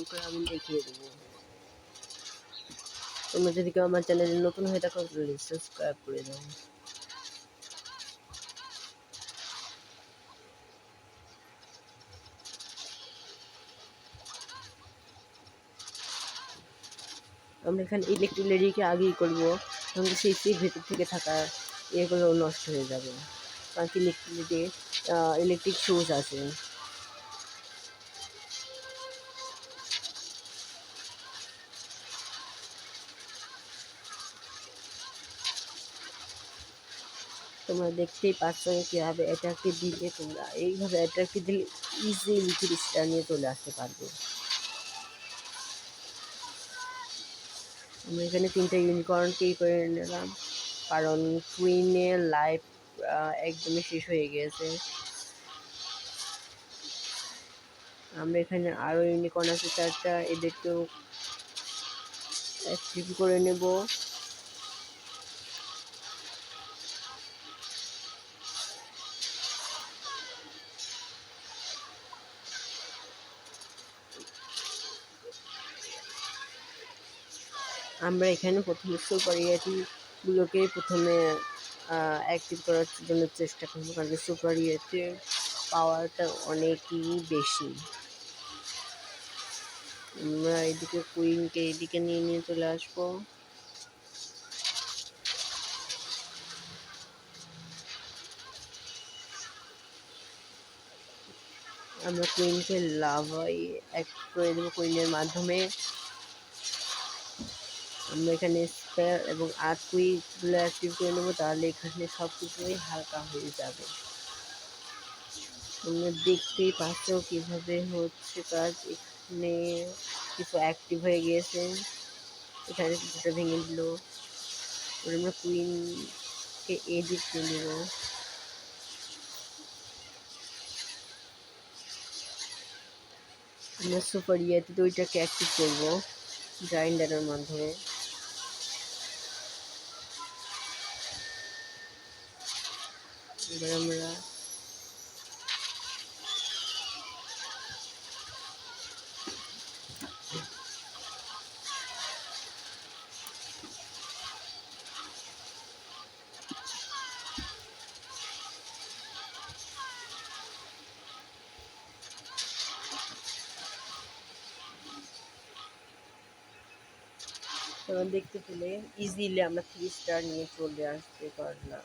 সুন্দর করে আমি দেখিয়ে দেবো। তোমরা যদি কেউ আমার চ্যানেলে নতুন হয়ে থাকো প্লিজ সাবস্ক্রাইব করে দাও। আমরা এখানে ইলেকট্রিক লেডিকে আগেই করবো, তাহলে সেই ভেতর থেকে থাকা এগুলো নষ্ট হয়ে যাবে, কারণ কি ইলেকট্রিক সুইচ আছে। তোমরা দেখতেই পাচ্ছ কীভাবে অ্যাটাককে দিলে, তোমরা এইভাবে অ্যাটাককে দিলে ইজিলি 30টা নিয়ে চলে আসতে পারবে। আমরা এখানে 3টা ইউনিকর্নকেই করে নিলাম, কারণ কুইনের লাইফ একদমই শেষ হয়ে গিয়েছে। আমরা এখানে আরও ইউনিকর্ন আছে 4টা, এদেরকেও অ্যাক্টিভ করে নেব। আমরা এখানে প্রথমে সুপার ইয়েটিগুলোকে প্রথমে অ্যাক্টিভ করার জন্য চেষ্টা করবো, কারণ সুপার ইয়েটির পাওয়ারটা অনেকই বেশি। আমরা এদিকে কুইনকে এদিকে নিয়ে চলে আসবো। আমরা কুইনকে লাভাই অ্যাক্টিভ করে দেবো কুইনের মাধ্যমে। আমরা এখানে স্পেয়ার এবং আর্থকুইকগুলো অ্যাক্টিভ করে নেবো, তাহলে এখানে সব কিছুই হালকা হয়ে যাবে। তোমরা দেখতেই পাচ্ছ কীভাবে হচ্ছে কাজ। এখানে কিছু অ্যাক্টিভ হয়ে গিয়েছে, এখানে কিছুটা ভেঙে দিল। আমরা কুইনকে এডিট করে নেব। আমরা সুপার ইয়েতে দুইটাকে অ্যাক্টিভ করবো গ্রাইন্ডারের মাধ্যমে। এবার আমরা দেখতে পেলে ইজিলি আমরা 3 স্টার নিয়ে চলে আসতে পারলাম।